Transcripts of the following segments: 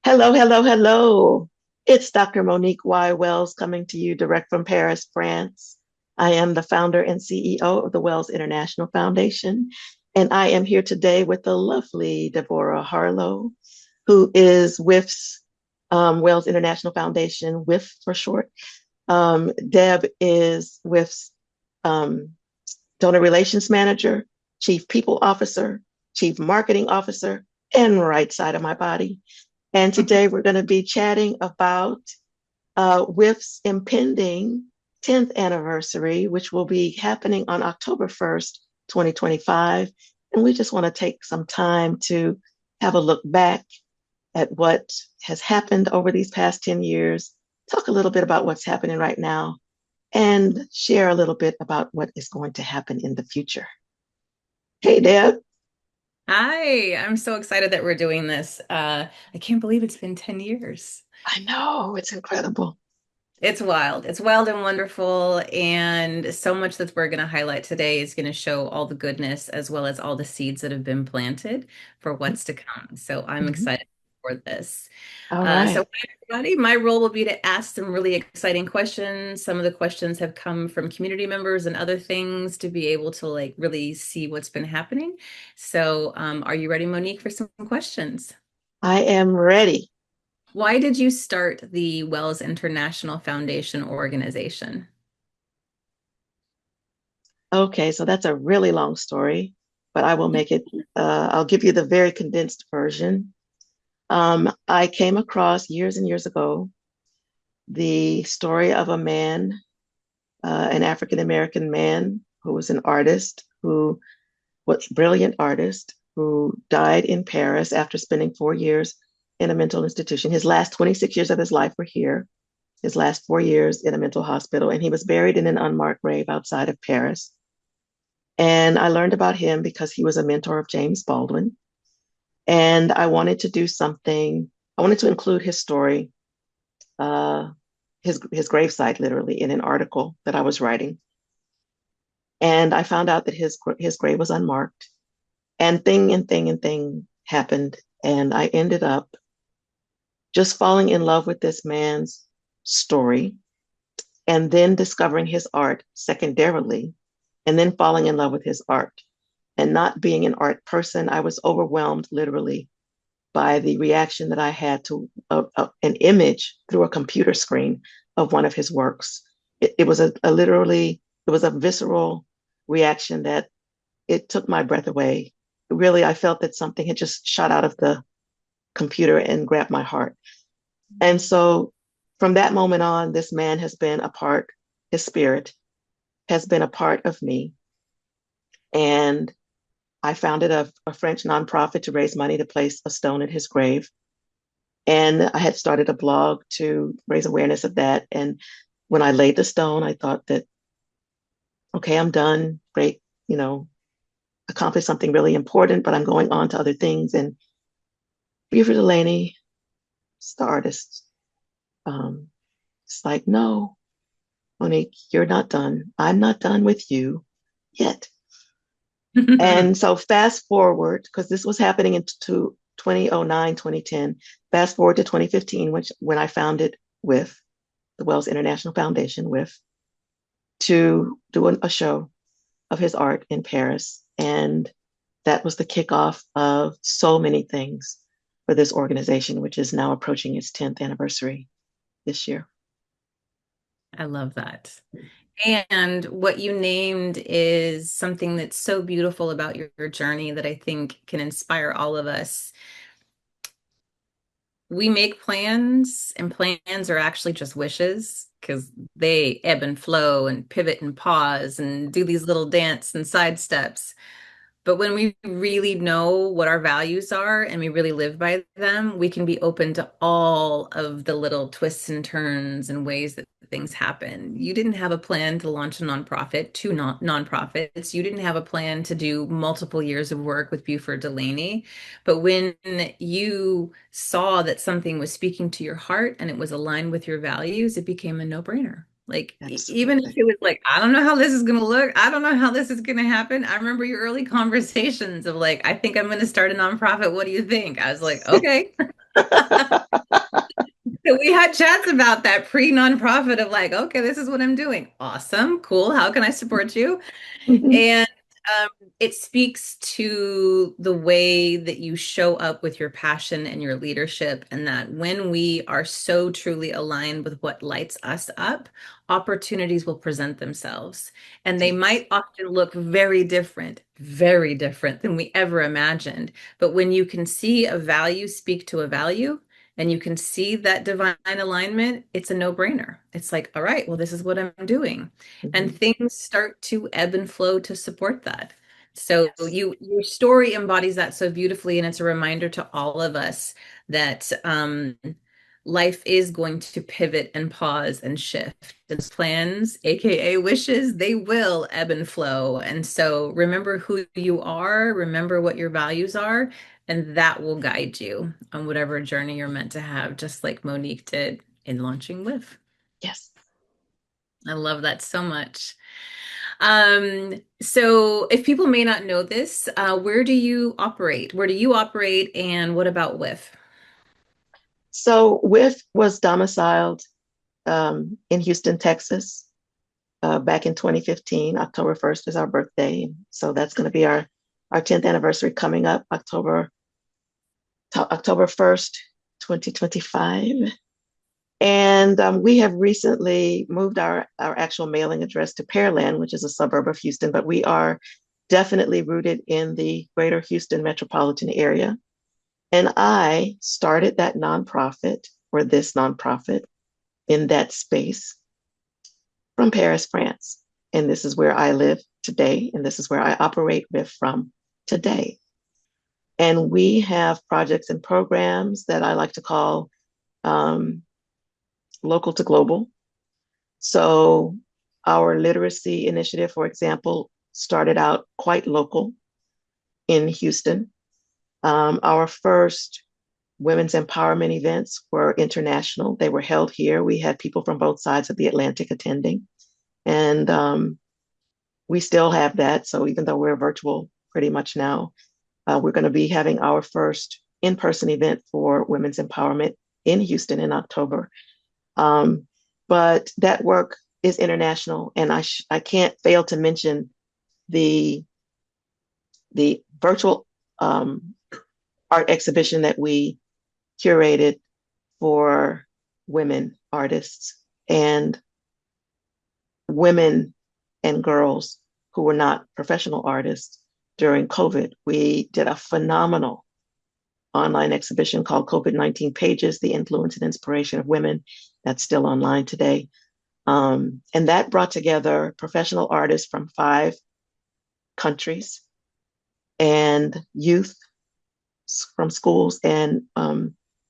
Hello, hello, hello. It's Dr. Monique Y. Wells coming to you direct from Paris, France. I am the founder and CEO of the Wells International Foundation, and I am here today with the lovely Deborah Harlow, who is WIF's Wells International Foundation, WIF for short. Deb is WIF's um, Donor Relations Manager, Chief People Officer, Chief Marketing Officer, and right side of my body. And today we're going to be chatting about WIF's impending 10th anniversary, which will be happening on October 1st, 2025. And we just want to take some time to have a look back at what has happened over these past 10 years, talk a little bit about what's happening right now, and share a little bit about what is going to happen in the future. Hey, Deb. Hi, I'm so excited that we're doing this. I can't believe it's been 10 years. I know it's incredible. It's wild. It's wild and wonderful. And so much that we're going to highlight today is going to show all the goodness as well as all the seeds that have been planted for what's to come. So I'm Mhm. excited for this. All So, right. hi, everybody, my role will be to ask some really exciting questions. Some of the questions have come from community members and other things to be able to like really see what's been happening. So, are you ready, Monique, for some questions? I am ready. Why did you start the Wells International Foundation organization? Okay, so that's a really long story, but I will make it, I'll give you the very condensed version. I came across years and years ago the story of a man, an African American man who was an artist, who was a brilliant artist, who died in Paris after spending 4 years in a mental institution. His last 26 years of his life were here, his last 4 years in a mental hospital, and he was buried in an unmarked grave outside of Paris. And I learned about him because he was a mentor of James Baldwin. And I wanted to do something, I wanted to include his story, uh, his gravesite literally in an article that I was writing. And I found out that his grave was unmarked. And thing happened. And I ended up just falling in love with this man's story and then discovering his art secondarily, and then falling in love with his art. And not being an art person, I was overwhelmed literally by the reaction that I had to an image through a computer screen of one of his works. It was a literally, it was a visceral reaction that it took my breath away. Really, I felt that something had just shot out of the computer and grabbed my heart. And so from that moment on, this man has been a part, his spirit has been a part of me. And I founded a French nonprofit to raise money to place a stone at his grave. And I had started a blog to raise awareness of that. And when I laid the stone, I thought that, okay, I'm done. Great, you know, accomplished something really important, but I'm going on to other things. And Beaver Delaney, the artist, um, it's like, no, Monique, you're not done. I'm not done with you yet. And so fast forward, because this was happening in 2009, 2010, fast forward to 2015, when I founded WIF, the Wells International Foundation, WIF, to do a show of his art in Paris. And that was the kickoff of so many things for this organization, which is now approaching its 10th anniversary this year. I love that. And what you named is something that's so beautiful about your journey that I think can inspire all of us. We make plans, and plans are actually just wishes because they ebb and flow and pivot and pause and do these little dance and side steps. But when we really know what our values are and we really live by them, we can be open to all of the little twists and turns and ways that things happen. You didn't have a plan to launch a nonprofit, two nonprofits. You didn't have a plan to do multiple years of work with Buford Delaney. But when you saw that something was speaking to your heart and it was aligned with your values, it became a no-brainer. Like, even if Absolutely. it was like, I don't know how this is going to look. I don't know how this is going to happen. I remember your early conversations of like, I think I'm going to start a nonprofit. What do you think? I was like, okay. So we had chats about that pre-nonprofit of like, okay, this is what I'm doing. Awesome, cool. How can I support you? Mhm. And um, it speaks to the way that you show up with your passion and your leadership, and that when we are so truly aligned with what lights us up, opportunities will present themselves. And they Yes. might often look very different than we ever imagined. But when you can see a value speak to a value, and you can see that divine alignment, it's a no-brainer. It's like, all right, well, this is what I'm doing, and Mhm. things start to ebb and flow to support that. So Yes. your story embodies that so beautifully, and it's a reminder to all of us that life is going to pivot and pause and shift. And plans, aka wishes, they will ebb and flow. And so remember who you are, remember what your values are, and that will guide you on whatever journey you're meant to have, just like Monique did in launching WIF. Yes. I love that so much. So if people may not know this, where do you operate? Where do you operate, and what about WIF? So WIF was domiciled in Houston, Texas, back in 2015. October 1st is our birthday. So that's going to be our 10th anniversary coming up October 1st, 2025. And we have recently moved our actual mailing address to Pearland, which is a suburb of Houston, but we are definitely rooted in the greater Houston metropolitan area. And I started that nonprofit, or this nonprofit, in that space from Paris, France. And this is where I live today, and this is where I operate with from today. And we have projects and programs that I like to call um, local to global. So, our literacy initiative, for example, started out quite local in Houston. Our first women's empowerment events were international. They were held here. We had people from both sides of the Atlantic attending. And we still have that. So even though we're virtual pretty much now, we're going to be having our first in person event for women's empowerment in Houston in October. Um, but that work is international. And I can't fail to mention the, the virtual art exhibition that we curated for women artists and women and girls who were not professional artists during COVID. We did a phenomenal online exhibition called COVID-19 Pages, The Influence and Inspiration of Women. That's still online today. And that brought together professional artists from 5 countries and youth from schools and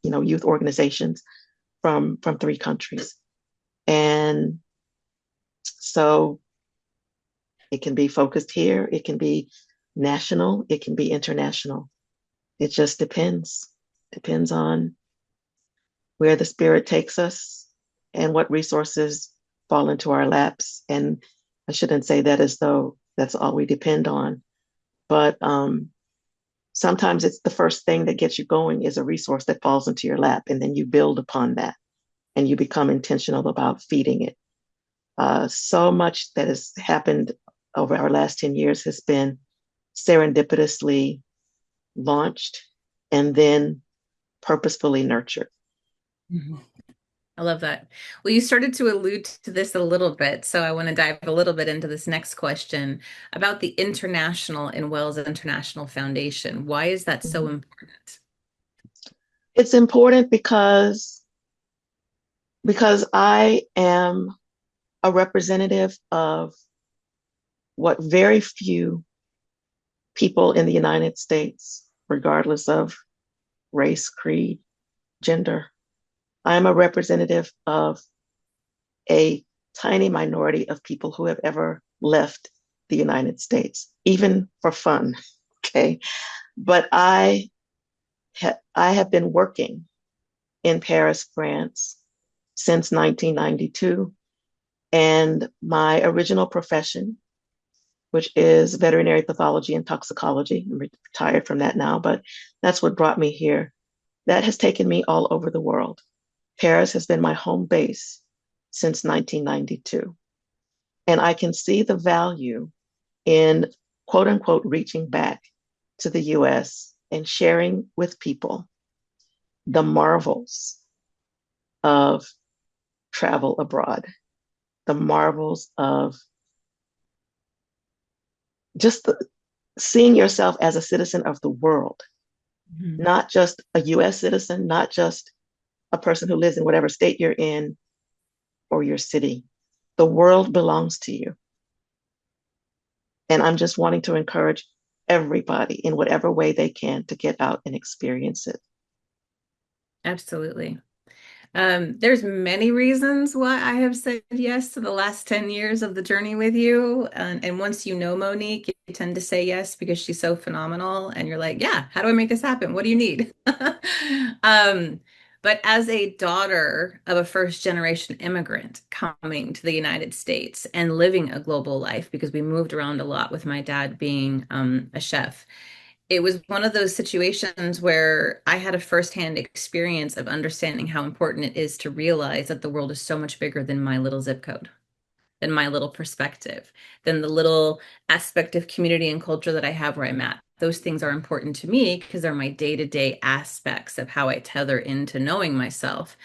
youth organizations from 3 countries. And so it can be focused here, it can be national, it can be international. It just depends. Depends on where the spirit takes us and what resources fall into our laps. And I shouldn't say that as though that's all we depend on, but sometimes it's the first thing that gets you going is a resource that falls into your lap, and then you build upon that and you become intentional about feeding it. So much that has happened over our last 10 years has been serendipitously launched and then purposefully nurtured. Mhm. I love that. Well, you started to allude to this a little bit, so I want to dive a little bit into this next question about the international in Wells International Foundation. Why is that so important? It's important because I am a representative of what very few people in the United States, regardless of race, creed, gender, I am a representative of a tiny minority of people who have ever left the United States, even for fun. Okay. But I have been working in Paris, France since 1992. And my original profession, which is veterinary pathology and toxicology, I'm retired from that now, but that's what brought me here, That has taken me all over the world. Paris has been my home base since 1992. And I can see the value in quote unquote reaching back to the US and sharing with people the marvels of travel abroad, the marvels of just seeing yourself as a citizen of the world, Mhm. not just a US citizen, not just a person who lives in whatever state you're in or your city. The world belongs to you. And I'm just wanting to encourage everybody in whatever way they can to get out and experience it. Absolutely. There's many reasons why I have said yes to the last 10 years of the journey with you. And once you know Monique, you tend to say yes because she's so phenomenal. And you're like, yeah, how do I make this happen? What do you need? Um, but as a daughter of a first generation immigrant coming to the United States and living a global life, because we moved around a lot with my dad being a chef, it was one of those situations where I had a firsthand experience of understanding how important it is to realize that the world is so much bigger than my little zip code, than my little perspective, than the little aspect of community and culture that I have where I'm at. Those things are important to me because they're my day-to-day aspects of how I tether into knowing myself.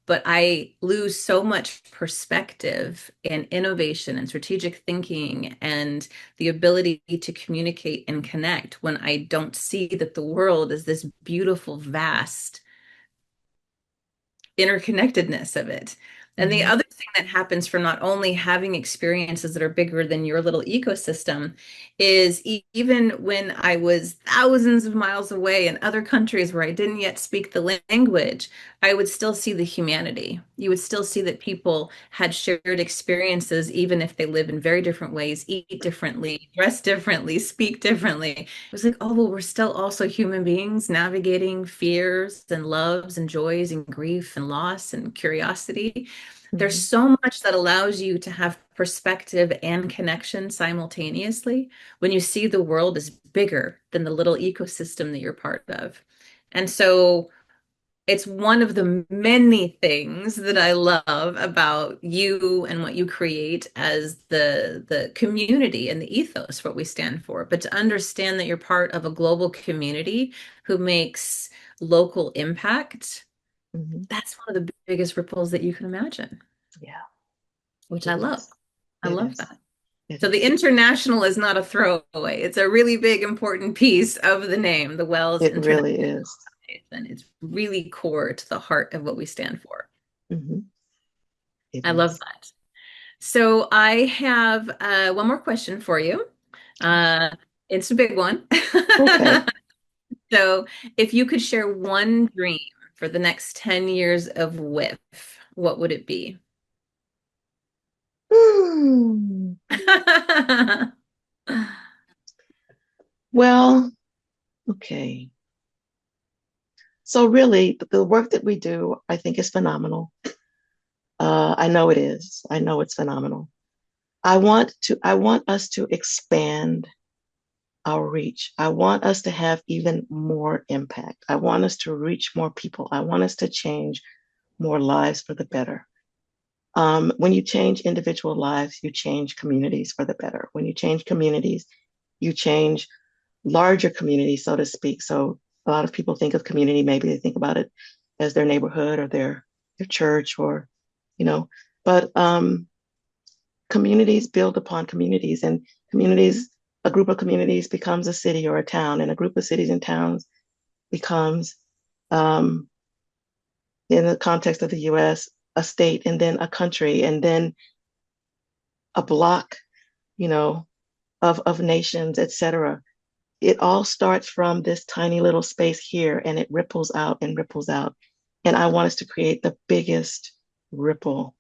But I lose so much perspective and innovation and strategic thinking and the ability to communicate and connect when I don't see that the world is this beautiful, vast interconnectedness of it. And the Mhm. other thing that happens from not only having experiences that are bigger than your little ecosystem is even when I was thousands of miles away in other countries where I didn't yet speak the language, I would still see the humanity. You would still see that people had shared experiences, even if they live in very different ways, eat differently, dress differently, speak differently. It was like, oh, well, we're still also human beings navigating fears and loves and joys and grief and loss and curiosity. There's Mhm. so much that allows you to have perspective and connection simultaneously when you see the world as bigger than the little ecosystem that you're part of. And so it's one of the many things that I love about you and what you create as the community and the ethos, what we stand for. But to understand that you're part of a global community who makes local impact, Mhm. that's one of the biggest ripples that you can imagine, Yeah, which I it love. is. I It love is. that. It So the is. international is not a throwaway. It's a really big, important piece of the name, the Wells It International really is. Foundation. It's really core to the heart of what we stand for. Mhm. It I love is. that. So I have one more question for you. Uh, it's a big one. Okay. So if you could share one dream for the next 10 years of WIF, what would it be? Hmm. Well, okay. So really, the work that we do, I think, is phenomenal. I know it is. I know it's phenomenal. I want us to expand our reach. I want us to have even more impact. I want us to reach more people. I want us to change more lives for the better. When you change individual lives, you change communities for the better. When you change communities, you change larger communities, so to speak. So a lot of people think of community, maybe they think about it as their neighborhood or their church or, you know, but communities build upon communities, and communities, a group of communities becomes a city or a town, and a group of cities and towns becomes, um, in the context of the US, a state and then a country and then a block, you know, of nations, etc. It all starts from this tiny little space here and it ripples out and ripples out. And I want us to create the biggest ripple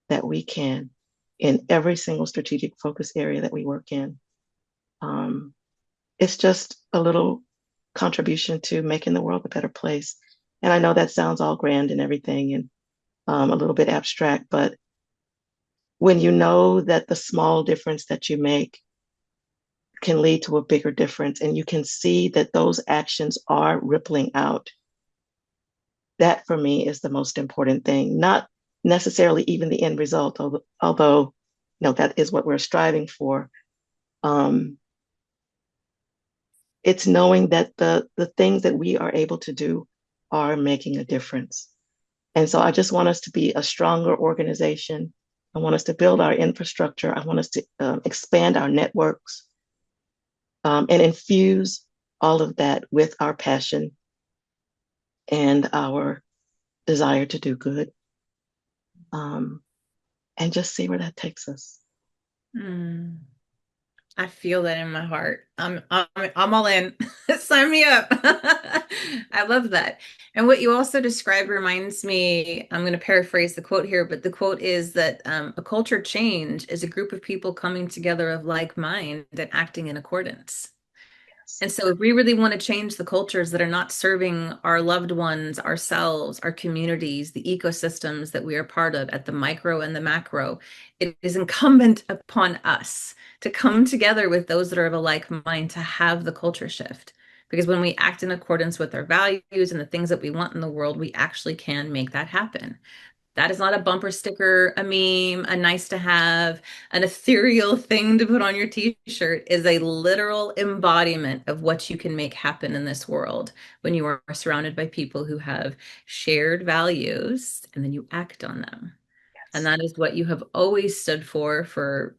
that we can in every single strategic focus area that we work in. Um, it's just a little contribution to making the world a better place. And I know that sounds all grand and everything and a little bit abstract, but when you know that the small difference that you make can lead to a bigger difference, and you can see that those actions are rippling out, that for me is the most important thing, not necessarily even the end result, although that is what we're striving for. Um, it's knowing that the things that we are able to do are making a difference. And so I just want us to be a stronger organization. I want us to build our infrastructure. I want us to expand our networks and infuse all of that with our passion and our desire to do good, um, and just see where that takes us. Mm. I feel that in my heart. I'm all in. Sign me up. I love that. And what you also described reminds me, I'm going to paraphrase the quote here, but the quote is that a culture change is a group of people coming together of like mind and acting in accordance. Yes. And so, if we really want to change the cultures that are not serving our loved ones, ourselves, our communities, the ecosystems that we are part of at the micro and the macro, it is incumbent upon us to come together with those that are of a like mind to have the culture shift. Because when we act in accordance with our values and the things that we want in the world, we actually can make that happen. That is not a bumper sticker, a meme, a nice to have, an ethereal thing to put on your t-shirt is a literal embodiment of what you can make happen in this world when you are surrounded by people who have shared values and then you act on them. And Yes. that is what you have always stood for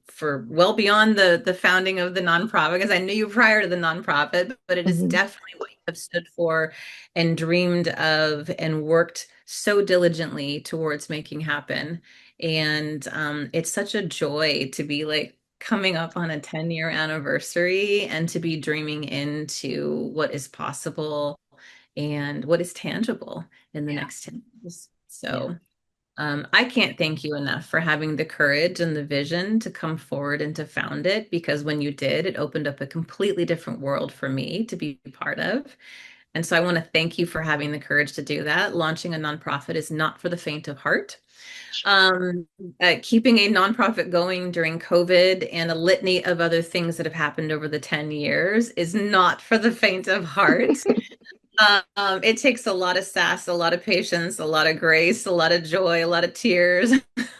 well beyond the founding of the nonprofit, because I knew you prior to the nonprofit, but it is Mhm. definitely what you have stood for and dreamed of and worked so diligently towards making happen. And it's such a joy to be like coming up on a 10-year anniversary and to be dreaming into what is possible and what is tangible in the Yeah. next 10 years. Yeah. So I can't thank you enough for having the courage and the vision to come forward and to found it, because when you did, it opened up a completely different world for me to be part of. And so I want to thank you for having the courage to do that. Launching a nonprofit is not for the faint of heart. Um, Keeping a nonprofit going during COVID and a litany of other things that have happened over the 10 years is not for the faint of heart. It takes a lot of sass, a lot of patience, a lot of grace, a lot of joy, a lot of tears,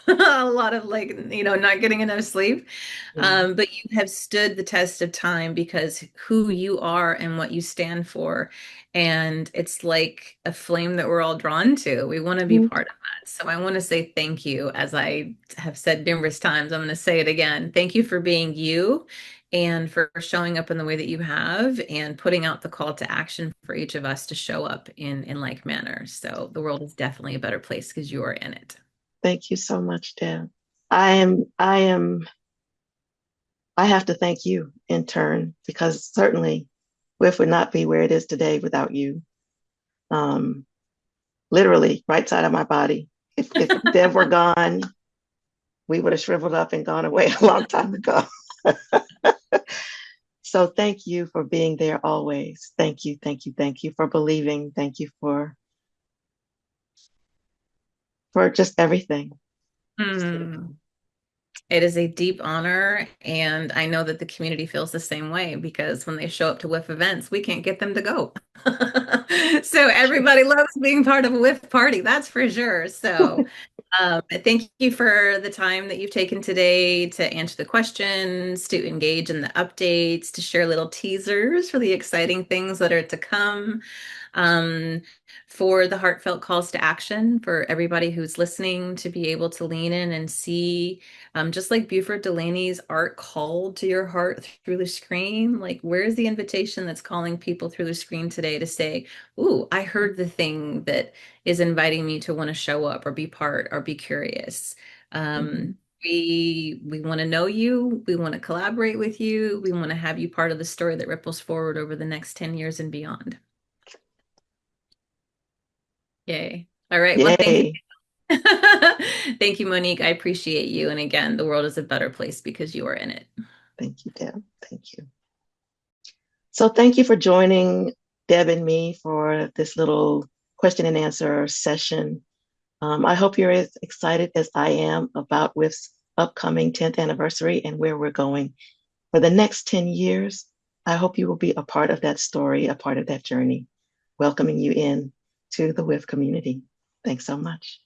a lot of like, not getting enough sleep. Mm. But you have stood the test of time because who you are and what you stand for. And it's like a flame that we're all drawn to. We want to be Mhm. part of that. So I want to say thank you. As I have said numerous times, I'm going to say it again. Thank you for being you and for showing up in the way that you have and putting out the call to action for each of us to show up in like manner. So the world is definitely a better place because you are in it. Thank you so much, Deb. I have to thank you in turn because certainly WIF would not be where it is today without you. Um, Literally, right side of my body. If Deb were gone, we would have shriveled up and gone away a long time ago. So thank you for being there always. Thank you, thank you, thank you for believing. Thank you for just everything. Just Hmm. everything. It is a deep honor, and I know that the community feels the same way because when they show up to WIF events, we can't get them to go. So everybody loves being part of a WIF party, that's for sure. So thank you for the time that you've taken today to answer the questions, to engage in the updates, to share little teasers for the exciting things that are to come. Um, for the heartfelt calls to action for everybody who's listening to be able to lean in and see, just like Buford Delaney's art called to your heart through the screen. Like, where's the invitation that's calling people through the screen today to say, "Ooh, I heard the thing that is inviting me to want to show up or be part or be curious." Mhm. We want to know you. We want to collaborate with you. We want to have you part of the story that ripples forward over the next 10 years and beyond. Yay. All right. Well, thank you. Yay. Thank you, Monique. I appreciate you. And again, the world is a better place because you are in it. Thank you, Deb. Thank you. So thank you for joining Deb and me for this little question and answer session. I hope you're as excited as I am about WIF's upcoming 10th anniversary and where we're going for the next 10 years. I hope you will be a part of that story, a part of that journey, welcoming you in. to the WIF community. Thanks so much.